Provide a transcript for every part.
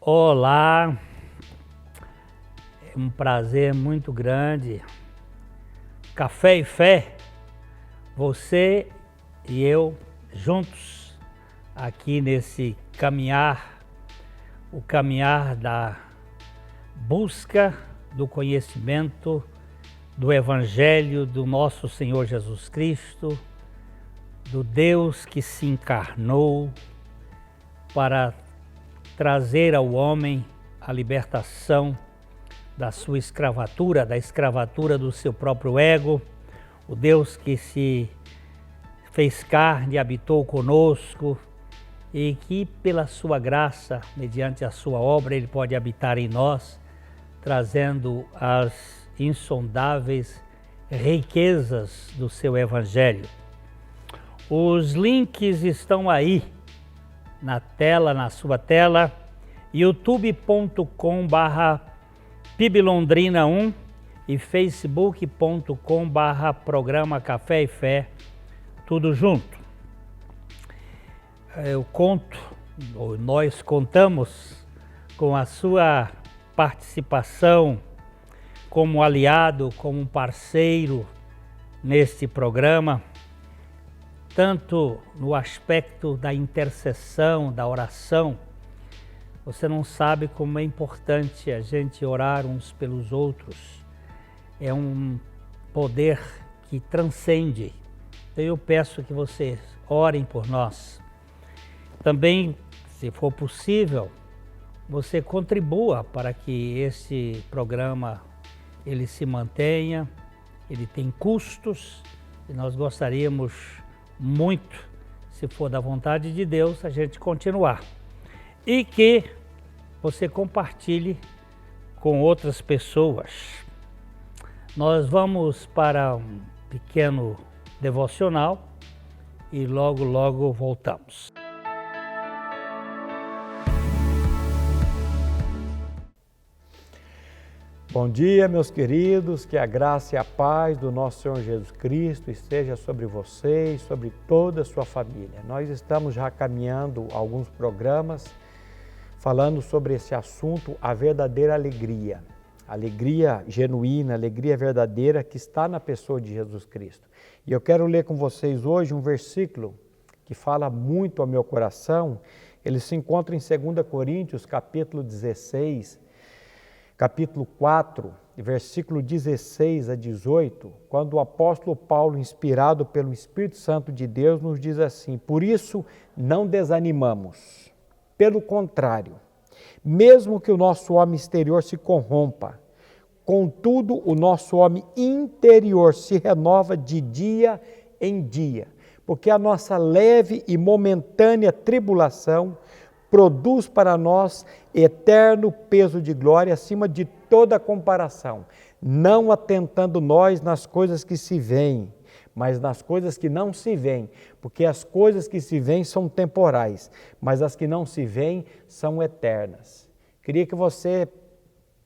Olá, é um prazer muito grande. Café e Fé, você e eu juntos aqui nesse caminhar, o caminhar da busca do conhecimento do Evangelho do nosso Senhor Jesus Cristo, do Deus que se encarnou para trazer ao homem a libertação da sua escravatura, da escravatura do seu próprio ego, o Deus que se fez carne, habitou conosco e que pela sua graça, mediante a sua obra, ele pode habitar em nós, trazendo as insondáveis riquezas do seu Evangelho. Os links estão aí na tela, na sua tela, youtube.com/PIBLondrina1 e facebook.com/programa Café e Fé, tudo junto. Nós contamos com a sua participação como aliado, como parceiro neste programa, tanto no aspecto da intercessão, da oração. Você não sabe como é importante a gente orar uns pelos outros. É um poder que transcende. Então eu peço que vocês orem por nós. Também, se for possível, você contribua para que esse programa ele se mantenha. Ele tem custos e nós gostaríamos muito, se for da vontade de Deus, a gente continuar. E que você compartilhe com outras pessoas. Nós vamos para um pequeno devocional e logo voltamos. Bom dia, meus queridos, que a graça e a paz do nosso Senhor Jesus Cristo esteja sobre vocês, sobre toda a sua família. Nós estamos já caminhando alguns programas falando sobre esse assunto, a verdadeira alegria. Alegria genuína, alegria verdadeira que está na pessoa de Jesus Cristo. E eu quero ler com vocês hoje um versículo que fala muito ao meu coração. Ele se encontra em 2 Coríntios, capítulo 16, capítulo 4, versículo 16 a 18, quando o apóstolo Paulo, inspirado pelo Espírito Santo de Deus, nos diz assim: por isso não desanimamos, pelo contrário, mesmo que o nosso homem exterior se corrompa, contudo o nosso homem interior se renova de dia em dia, porque a nossa leve e momentânea tribulação produz para nós eterno peso de glória acima de toda comparação, não atentando nós nas coisas que se veem, mas nas coisas que não se veem, porque as coisas que se veem são temporais, mas as que não se veem são eternas. Queria que você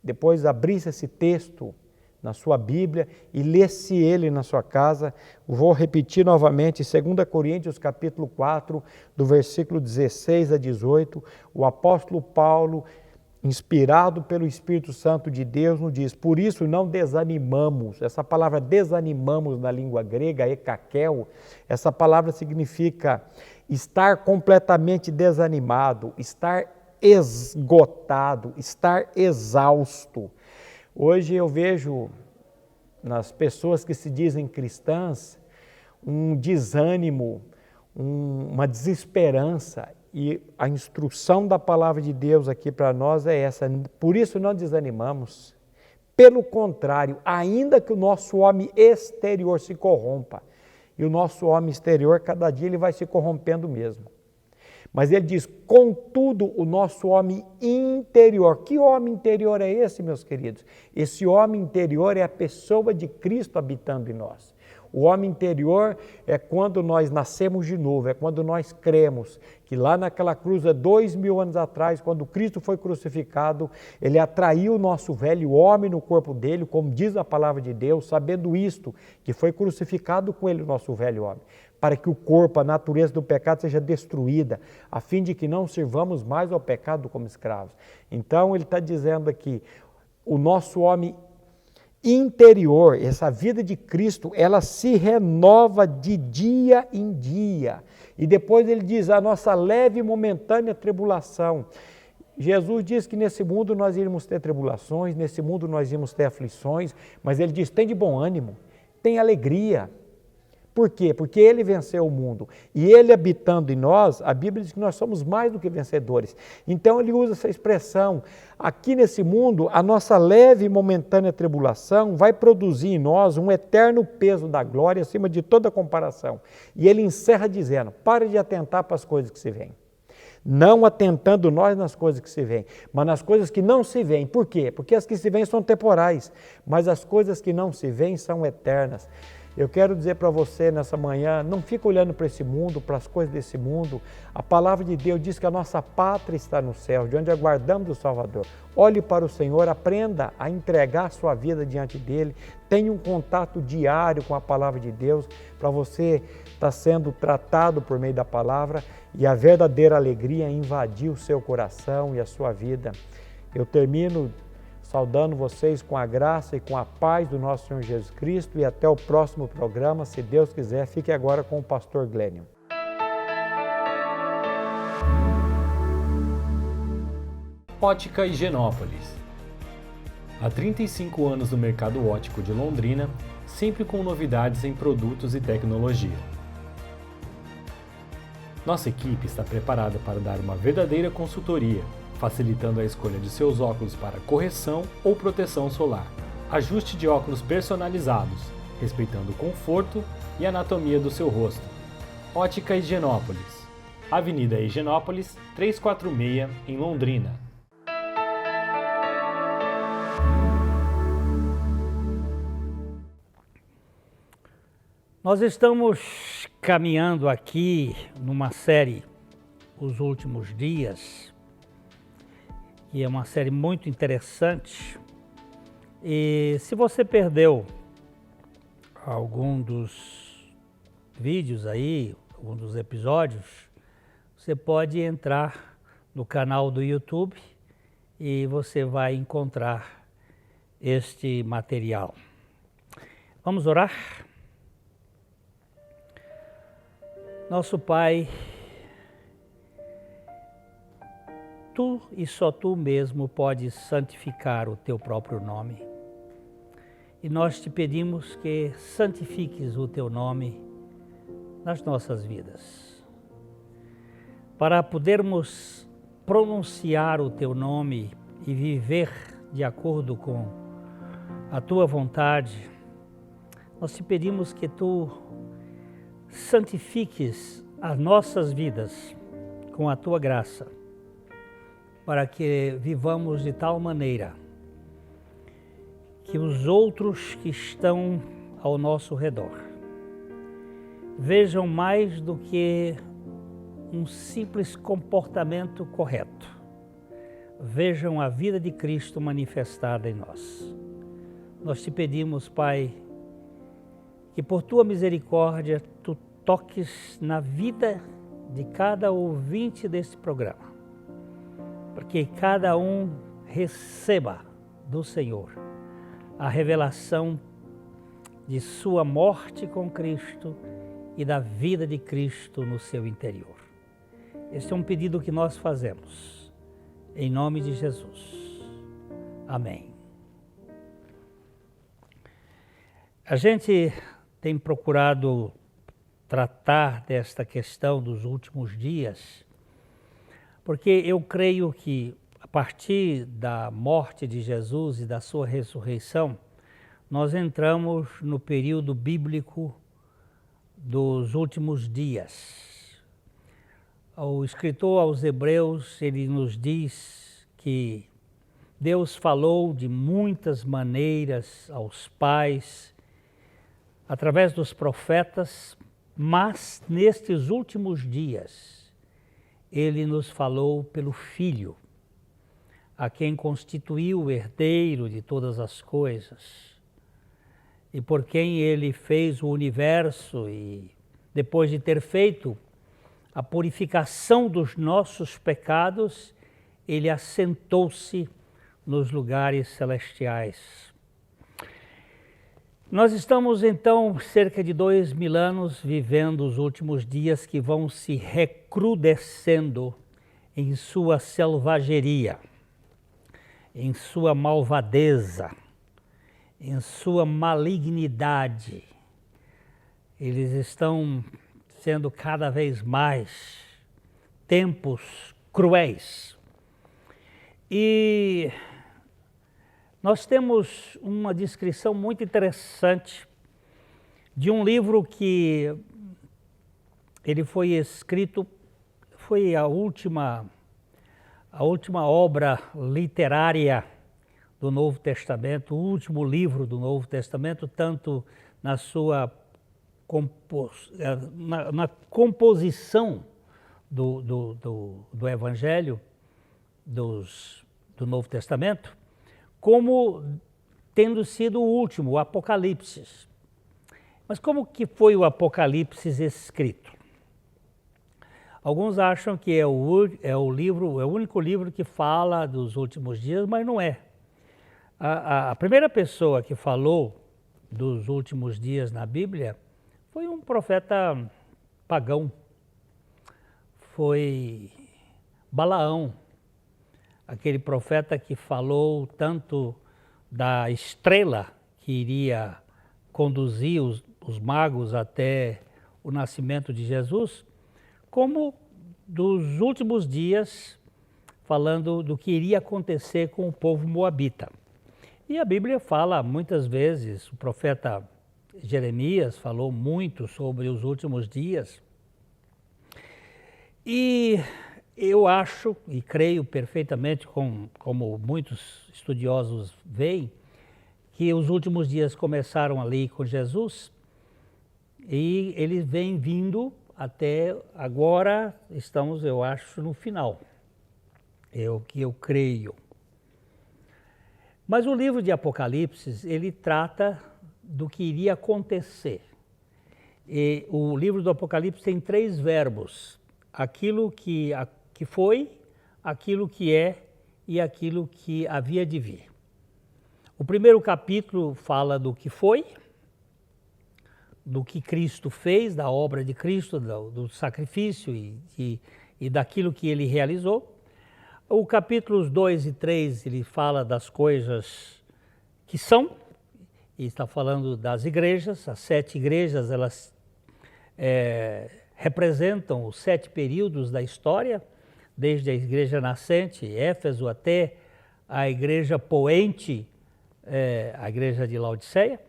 depois abrisse esse texto na sua Bíblia e lesse ele na sua casa. Vou repetir novamente, 2 Coríntios capítulo 4, do versículo 16 a 18, o apóstolo Paulo, inspirado pelo Espírito Santo de Deus, nos diz: por isso não desanimamos. Essa palavra desanimamos na língua grega, ekakel, essa palavra significa estar completamente desanimado, estar esgotado, estar exausto. Hoje eu vejo nas pessoas que se dizem cristãs um desânimo, uma desesperança, e a instrução da palavra de Deus aqui para nós é essa: por isso não desanimamos, pelo contrário, ainda que o nosso homem exterior se corrompa, e o nosso homem exterior cada dia ele vai se corrompendo mesmo. Mas ele diz, contudo, o nosso homem interior. Que homem interior é esse, meus queridos? Esse homem interior é a pessoa de Cristo habitando em nós. O homem interior é quando nós nascemos de novo, é quando nós cremos que lá naquela cruz, há 2000 anos atrás, quando Cristo foi crucificado, ele atraiu o nosso velho homem no corpo dele, como diz a palavra de Deus, sabendo isto, que foi crucificado com ele o nosso velho homem, para que o corpo, a natureza do pecado seja destruída, a fim de que não sirvamos mais ao pecado como escravos. Então ele está dizendo aqui, o nosso homem interior, essa vida de Cristo, ela se renova de dia em dia. E depois ele diz, a nossa leve e momentânea tribulação. Jesus diz que nesse mundo nós iremos ter tribulações, nesse mundo nós iremos ter aflições, mas ele diz, tem de bom ânimo, tem alegria. Por quê? Porque ele venceu o mundo. E ele habitando em nós, a Bíblia diz que nós somos mais do que vencedores. Então ele usa essa expressão. Aqui nesse mundo, a nossa leve e momentânea tribulação vai produzir em nós um eterno peso da glória acima de toda comparação. E ele encerra dizendo, pare de atentar para as coisas que se veem. Não atentando nós nas coisas que se veem, mas nas coisas que não se veem. Por quê? Porque as que se veem são temporais, mas as coisas que não se veem são eternas. Eu quero dizer para você nessa manhã, não fica olhando para esse mundo, para as coisas desse mundo. A palavra de Deus diz que a nossa pátria está no céu, de onde aguardamos o Salvador. Olhe para o Senhor, aprenda a entregar a sua vida diante dEle. Tenha um contato diário com a palavra de Deus, para você estar sendo tratado por meio da palavra e a verdadeira alegria invadir o seu coração e a sua vida. Eu termino saudando vocês com a graça e com a paz do nosso Senhor Jesus Cristo e até o próximo programa, se Deus quiser. Fique agora com o pastor Glênio. Ótica Higienópolis. Há 35 anos no mercado óptico de Londrina, sempre com novidades em produtos e tecnologia. Nossa equipe está preparada para dar uma verdadeira consultoria, facilitando a escolha de seus óculos para correção ou proteção solar. Ajuste de óculos personalizados, respeitando o conforto e anatomia do seu rosto. Ótica Higienópolis. Avenida Higienópolis, 346, em Londrina. Nós estamos caminhando aqui numa série, Os Últimos Dias, que é uma série muito interessante. E se você perdeu algum dos vídeos aí, algum dos episódios, você pode entrar no canal do YouTube e você vai encontrar este material. Vamos orar? Nosso Pai, Tu e só Tu mesmo podes santificar o Teu próprio nome. E nós te pedimos que santifiques o Teu nome nas nossas vidas. Para podermos pronunciar o Teu nome e viver de acordo com a Tua vontade, nós te pedimos que Tu santifiques as nossas vidas com a Tua graça, para que vivamos de tal maneira que os outros que estão ao nosso redor vejam mais do que um simples comportamento correto, vejam a vida de Cristo manifestada em nós. Nós te pedimos, Pai, que por Tua misericórdia Tu toques na vida de cada ouvinte desse programa, porque cada um receba do Senhor a revelação de sua morte com Cristo e da vida de Cristo no seu interior. Este é um pedido que nós fazemos, em nome de Jesus. Amém. A gente tem procurado tratar desta questão dos últimos dias, porque eu creio que a partir da morte de Jesus e da sua ressurreição, nós entramos no período bíblico dos últimos dias. O escritor aos Hebreus, ele nos diz que Deus falou de muitas maneiras aos pais, através dos profetas, mas nestes últimos dias, Ele nos falou pelo Filho, a quem constituiu o herdeiro de todas as coisas, e por quem Ele fez o universo e depois de ter feito a purificação dos nossos pecados, ele assentou-se nos lugares celestiais. Nós estamos então cerca de 2000 anos vivendo os últimos dias que vão se recrudescendo em sua selvageria, em sua malvadeza, em sua malignidade. Eles estão sendo cada vez mais tempos cruéis. E nós temos uma descrição muito interessante de um livro que ele foi escrito, foi a última obra literária do Novo Testamento, o último livro do Novo Testamento, tanto na sua na composição do Evangelho do Novo Testamento, como tendo sido o último, o Apocalipse. Mas como que foi o Apocalipse escrito? Alguns acham que é o único livro que fala dos últimos dias, mas não é. A primeira pessoa que falou dos últimos dias na Bíblia foi um profeta pagão, foi Balaão, aquele profeta que falou tanto da estrela que iria conduzir os magos até o nascimento de Jesus, como dos últimos dias, falando do que iria acontecer com o povo moabita. E a Bíblia fala muitas vezes, o profeta Jeremias falou muito sobre os últimos dias. E eu acho e creio perfeitamente, como muitos estudiosos veem, que os últimos dias começaram ali com Jesus e eles vêm vindo até agora, estamos, eu acho, no final. É o que eu creio. Mas o livro de Apocalipse, ele trata do que iria acontecer. E o livro do Apocalipse tem 3 verbos: aquilo que foi, aquilo que é e aquilo que havia de vir. O primeiro capítulo fala do que foi, do que Cristo fez, da obra de Cristo, do sacrifício e daquilo que ele realizou. O capítulos 2 e 3 ele fala das coisas que são, e está falando das igrejas. As 7 igrejas, elas representam os 7 períodos da história, desde a igreja nascente, Éfeso, até a igreja poente, a igreja de Laodiceia.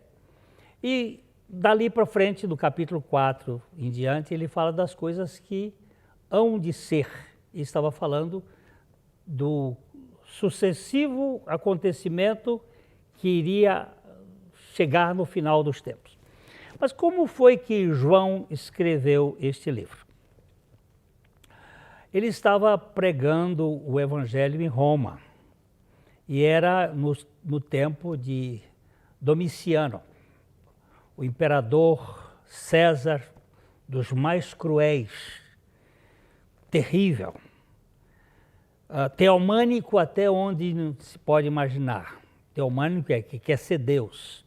E dali para frente, do capítulo 4 em diante, ele fala das coisas que hão de ser. E estava falando do sucessivo acontecimento que iria chegar no final dos tempos. Mas como foi que João escreveu este livro? Ele estava pregando o Evangelho em Roma, e era no tempo de Domiciano, o imperador César, dos mais cruéis, terrível, teomânico até onde não se pode imaginar. Teomânico que quer ser Deus.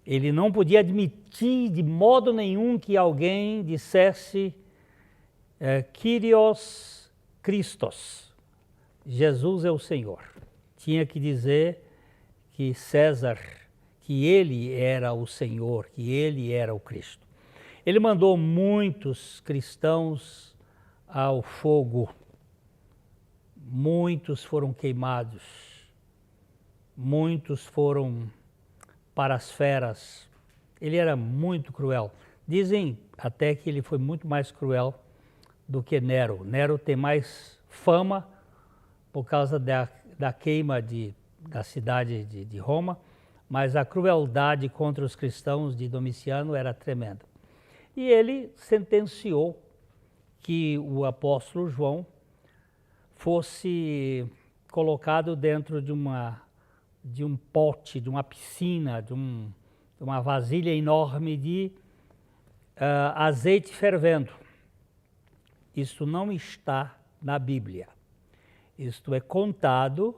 Ele não podia admitir de modo nenhum que alguém dissesse Kyrios Christos, Jesus é o Senhor. Tinha que dizer que César, que ele era o Senhor, que ele era o Cristo. Ele mandou muitos cristãos ao fogo. Muitos foram queimados, muitos foram para as feras. Ele era muito cruel. Dizem até que ele foi muito mais cruel do que Nero. Nero tem mais fama por causa da queima da cidade de Roma, mas a crueldade contra os cristãos de Domiciano era tremenda. E ele sentenciou que o apóstolo João fosse colocado dentro de um pote, de uma piscina, de uma vasilha enorme de azeite fervendo. Isso não está na Bíblia. Isto é contado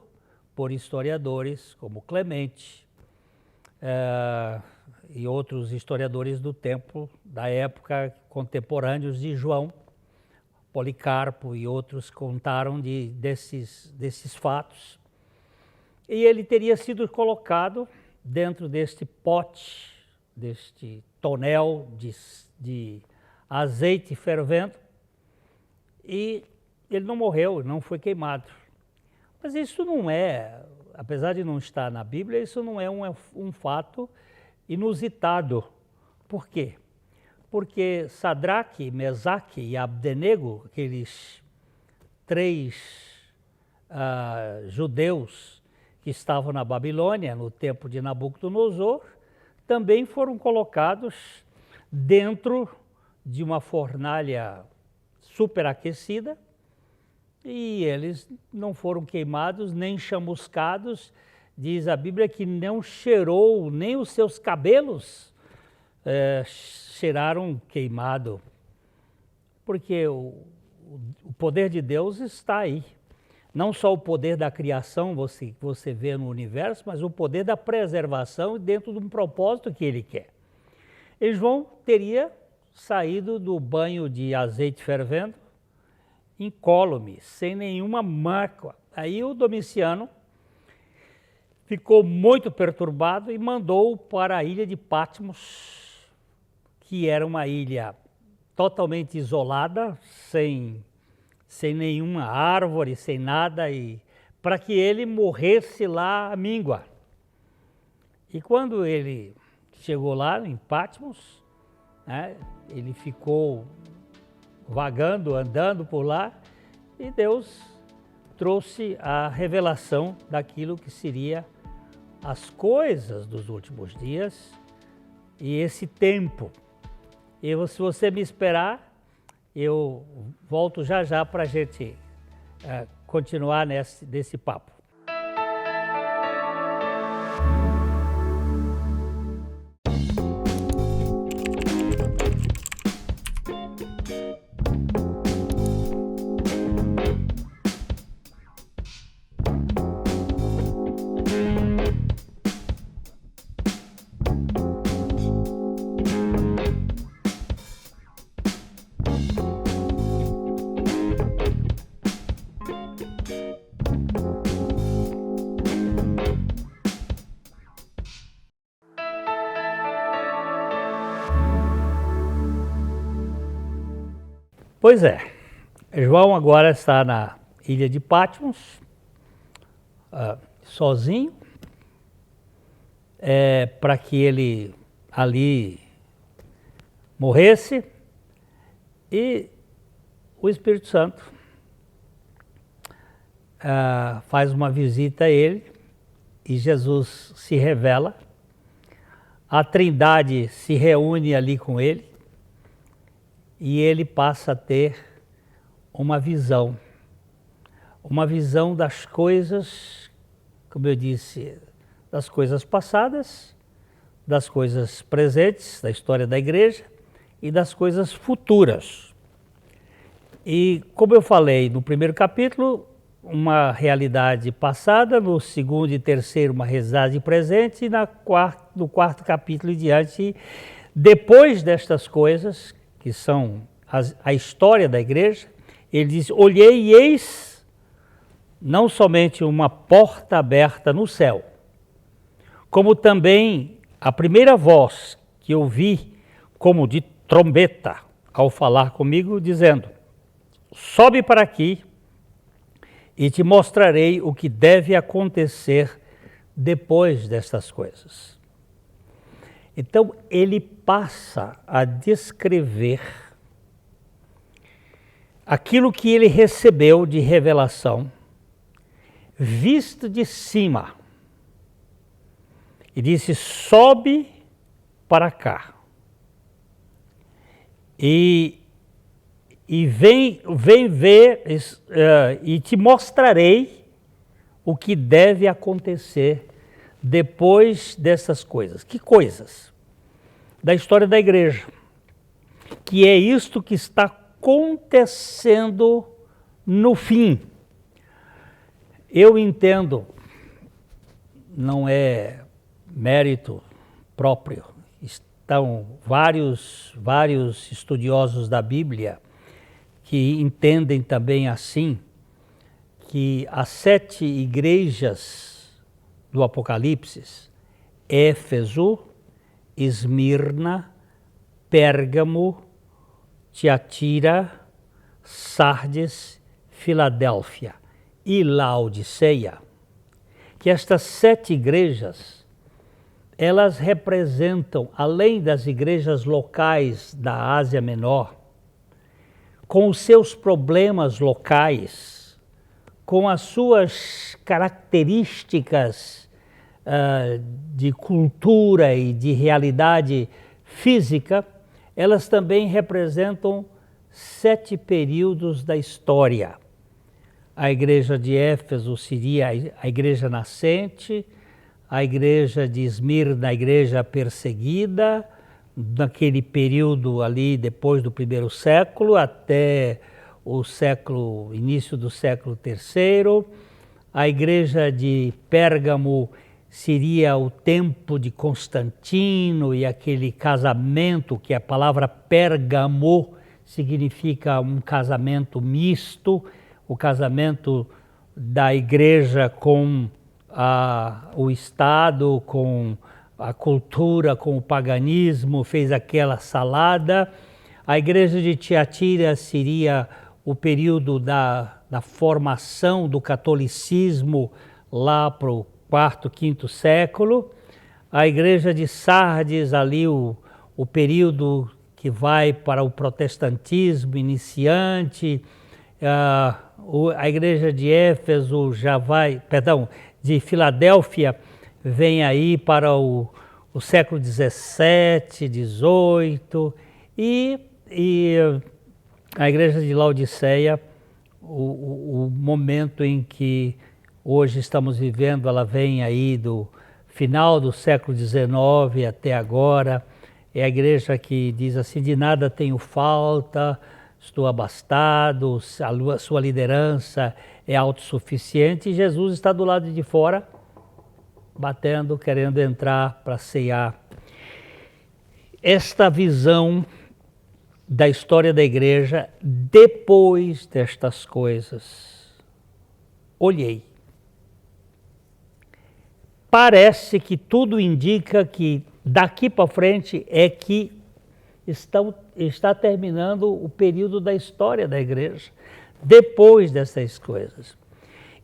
por historiadores como Clemente e outros historiadores do tempo, da época, contemporâneos de João. Policarpo e outros contaram desses fatos. E ele teria sido colocado dentro deste pote, deste tonel de azeite fervendo, e ele não morreu, não foi queimado. Mas isso não é, apesar de não estar na Bíblia, isso não é um fato inusitado. Por quê? Porque Sadraque, Mesaque e Abdenego, aqueles 3 judeus que estavam na Babilônia no tempo de Nabucodonosor, também foram colocados dentro de uma fornalha superaquecida, e eles não foram queimados nem chamuscados. Diz a Bíblia que não cheirou, nem os seus cabelos cheiraram queimado, porque o poder de Deus está aí. Não só o poder da criação você vê no universo, mas o poder da preservação dentro de um propósito que ele quer. João teria saído do banho de azeite fervendo, incólume, sem nenhuma marca. Aí o Domiciano ficou muito perturbado e mandou para a ilha de Patmos, que era uma ilha totalmente isolada, sem nenhuma árvore, sem nada, e para que ele morresse lá à míngua. E quando ele chegou lá em Patmos, ele ficou vagando, andando por lá, e Deus trouxe a revelação daquilo que seria as coisas dos últimos dias e esse tempo. E se você me esperar, eu volto já já para a gente continuar nesse papo. Pois é, João agora está na ilha de Patmos, sozinho, para que ele ali morresse, e o Espírito Santo faz uma visita a ele, e Jesus se revela, a Trindade se reúne ali com ele, e ele passa a ter uma visão das coisas, como eu disse, das coisas passadas, das coisas presentes, da história da igreja e das coisas futuras. E como eu falei no primeiro capítulo, uma realidade passada, no segundo e terceiro uma realidade presente, e no quarto capítulo em diante, depois destas coisas, que são a história da igreja, ele diz: olhei e eis não somente uma porta aberta no céu, como também a primeira voz que eu vi como de trombeta ao falar comigo, dizendo: sobe para aqui e te mostrarei o que deve acontecer depois destas coisas. Então ele passa a descrever aquilo que ele recebeu de revelação, visto de cima. E disse: sobe para cá. E vem ver, e te mostrarei o que deve acontecer depois dessas coisas. Que coisas? Da história da igreja. que é isto que está acontecendo no fim. Eu entendo, não é mérito próprio, estão vários estudiosos da Bíblia que entendem também assim, que as 7 igrejas do Apocalipse, Éfeso, Esmirna, Pérgamo, Tiatira, Sardes, Filadélfia e Laodiceia, que estas 7 igrejas, elas representam, além das igrejas locais da Ásia Menor, com os seus problemas locais, com as suas características de cultura e de realidade física, elas também representam 7 períodos da história. A igreja de Éfeso seria a igreja nascente, a igreja de Esmirna, a igreja perseguida, naquele período ali depois do 1º século até o início do século III. A igreja de Pérgamo seria o tempo de Constantino e aquele casamento, que a palavra Pérgamo significa um casamento misto, o casamento da igreja com o Estado, com a cultura, com o paganismo, fez aquela salada. A igreja de Tiatira seria o período da formação do catolicismo lá para o 4º, 5º século. A igreja de Sardes, ali o período que vai para o protestantismo iniciante. A igreja de Éfeso de Filadélfia vem aí para o século 17, 18 e a igreja de Laodiceia, o momento em que hoje estamos vivendo, ela vem aí do final do século 19 até agora. É a igreja que diz assim: de nada tenho falta, estou abastado, a sua liderança é autossuficiente, e Jesus está do lado de fora, batendo, querendo entrar para ceiar. Esta visão da história da igreja, depois destas coisas, olhei. Parece que tudo indica que daqui para frente é que está terminando o período da história da igreja, depois dessas coisas.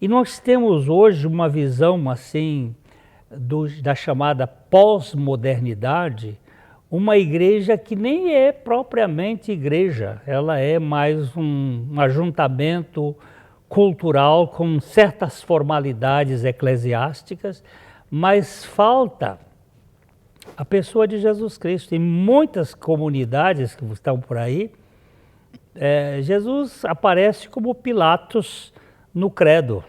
E nós temos hoje uma visão assim da chamada pós-modernidade, uma igreja que nem é propriamente igreja, ela é mais um ajuntamento cultural com certas formalidades eclesiásticas, mas falta a pessoa de Jesus Cristo. Em muitas comunidades que estão por aí, Jesus aparece como Pilatos no credo.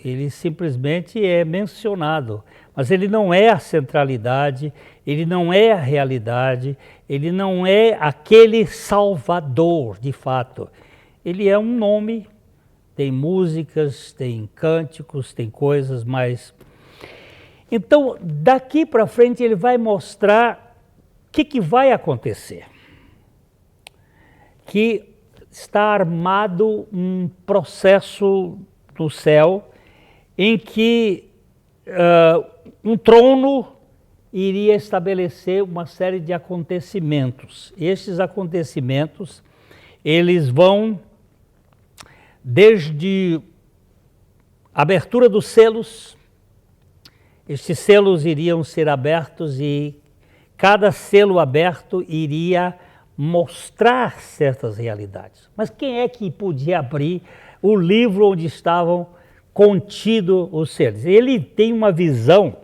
Ele simplesmente é mencionado, mas ele não é a centralidade, ele não é a realidade, ele não é aquele Salvador de fato. Ele é um nome, tem músicas, tem cânticos, tem coisas, mas... Então, daqui para frente ele vai mostrar o que vai acontecer. Que está armado um processo no céu em que um trono iria estabelecer uma série de acontecimentos. Estes acontecimentos, eles vão desde a abertura dos selos. Estes selos iriam ser abertos e cada selo aberto iria mostrar certas realidades. Mas quem é que podia abrir o livro onde estavam contidos os selos? Ele tem uma visão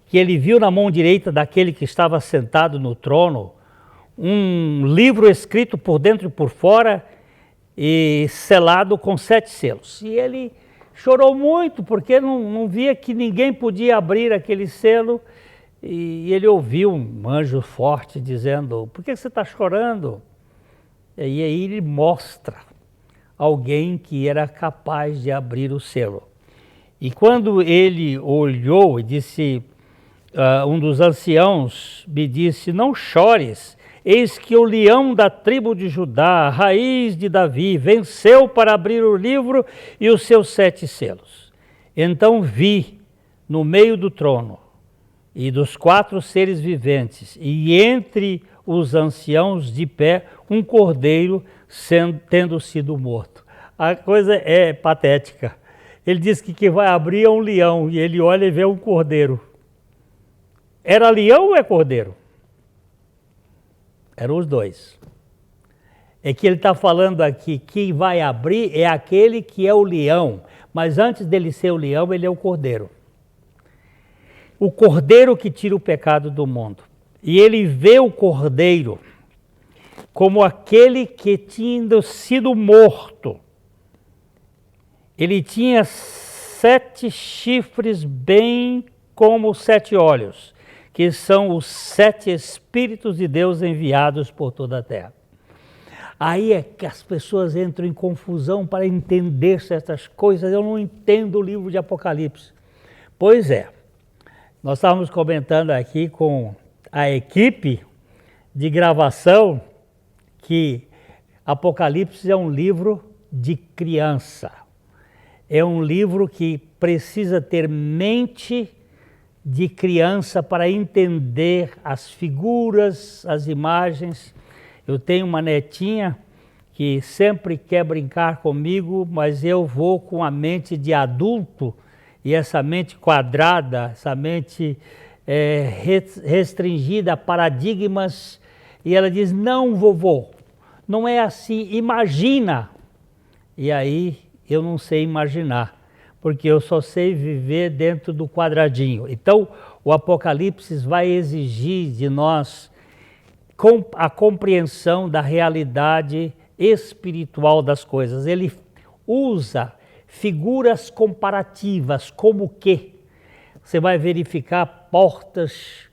que ele viu na mão direita daquele que estava sentado no trono, um livro escrito por dentro e por fora e selado com 7 selos. E ele chorou muito porque não via que ninguém podia abrir aquele selo, e ele ouviu um anjo forte dizendo: por que você está chorando? E aí ele mostra alguém que era capaz de abrir o selo. E quando ele olhou e disse, um dos anciãos me disse, não chores, eis que o leão da tribo de Judá, a raiz de Davi, venceu para abrir o livro e os seus 7 selos. Então vi no meio do trono e dos 4 seres viventes, e entre os anciãos de pé, um cordeiro tendo sido morto. A coisa é patética. Ele diz que vai abrir é um leão, e ele olha e vê um cordeiro. Era leão ou é cordeiro? Eram os dois. É que ele está falando aqui, quem vai abrir é aquele que é o leão, mas antes dele ser o leão, ele é o cordeiro. O cordeiro que tira o pecado do mundo. E ele vê o cordeiro como aquele que tinha sido morto. Ele tinha 7 chifres, bem como 7 olhos, que são os 7 Espíritos de Deus enviados por toda a terra. Aí é que as pessoas entram em confusão para entender certas coisas. Eu não entendo o livro de Apocalipse. Pois é, nós estávamos comentando aqui com a equipe de gravação que Apocalipse é um livro de criança. É um livro que precisa ter mente de criança para entender as figuras, as imagens. Eu tenho uma netinha que sempre quer brincar comigo, mas eu vou com a mente de adulto, e essa mente quadrada, essa mente restringida a paradigmas, e ela diz, não, vovô, não é assim, imagina. E aí eu não sei imaginar, porque eu só sei viver dentro do quadradinho. Então, o Apocalipse vai exigir de nós a compreensão da realidade espiritual das coisas. Ele usa figuras comparativas, como que você vai verificar portas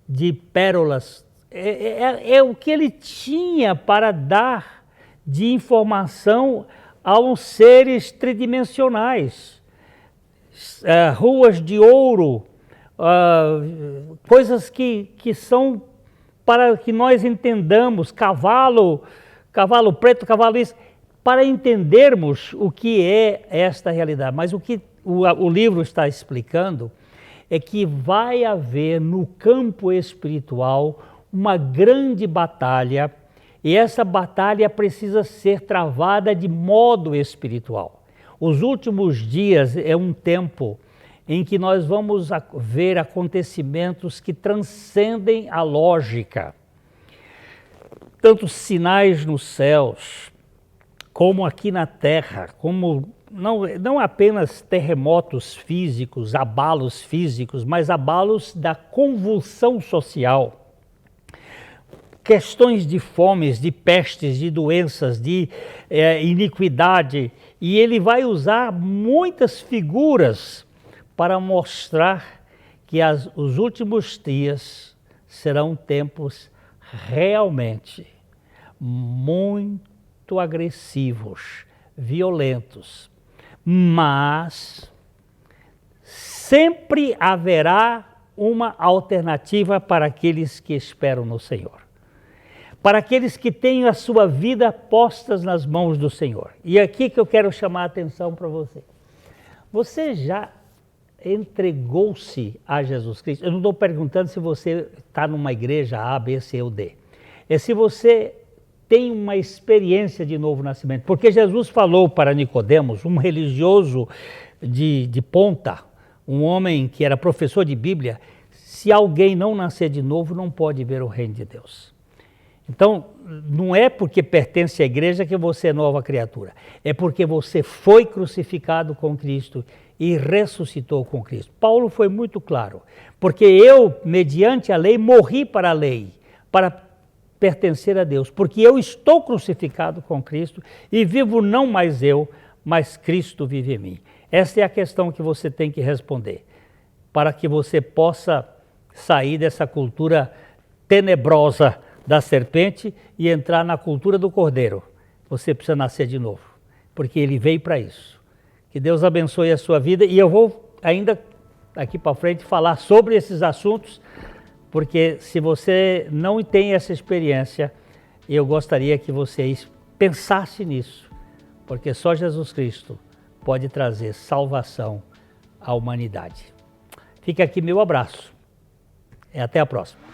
de pérolas. É o que ele tinha para dar de informação aos seres tridimensionais. Ruas de ouro, coisas que são para que nós entendamos, cavalo preto, cavalo isso, para entendermos o que é esta realidade. Mas o que o livro está explicando é que vai haver no campo espiritual uma grande batalha, e essa batalha precisa ser travada de modo espiritual. Os últimos dias é um tempo em que nós vamos ver acontecimentos que transcendem a lógica. Tanto sinais nos céus, como aqui na terra, como não apenas terremotos físicos, abalos físicos, mas abalos da convulsão social. Questões de fomes, de pestes, de doenças, de iniquidade. E ele vai usar muitas figuras para mostrar que os últimos dias serão tempos realmente muito agressivos, violentos, mas sempre haverá uma alternativa para aqueles que esperam no Senhor, para aqueles que têm a sua vida postas nas mãos do Senhor. E aqui que eu quero chamar a atenção para você. Você já entregou-se a Jesus Cristo? Eu não estou perguntando se você está numa igreja A, B, C ou D. É se você tem uma experiência de novo nascimento. Porque Jesus falou para Nicodemos, um religioso de ponta, um homem que era professor de Bíblia, se alguém não nascer de novo, não pode ver o reino de Deus. Então, não é porque pertence à igreja que você é nova criatura. É porque você foi crucificado com Cristo e ressuscitou com Cristo. Paulo foi muito claro. Porque eu, mediante a lei, morri para a lei, para pertencer a Deus. Porque eu estou crucificado com Cristo e vivo não mais eu, mas Cristo vive em mim. Essa é a questão que você tem que responder, para que você possa sair dessa cultura tenebrosa da serpente e entrar na cultura do cordeiro. Você precisa nascer de novo, porque ele veio para isso. Que Deus abençoe a sua vida e eu vou ainda daqui para frente falar sobre esses assuntos, porque se você não tem essa experiência, eu gostaria que vocês pensassem nisso, porque só Jesus Cristo pode trazer salvação à humanidade. Fica aqui meu abraço e até a próxima.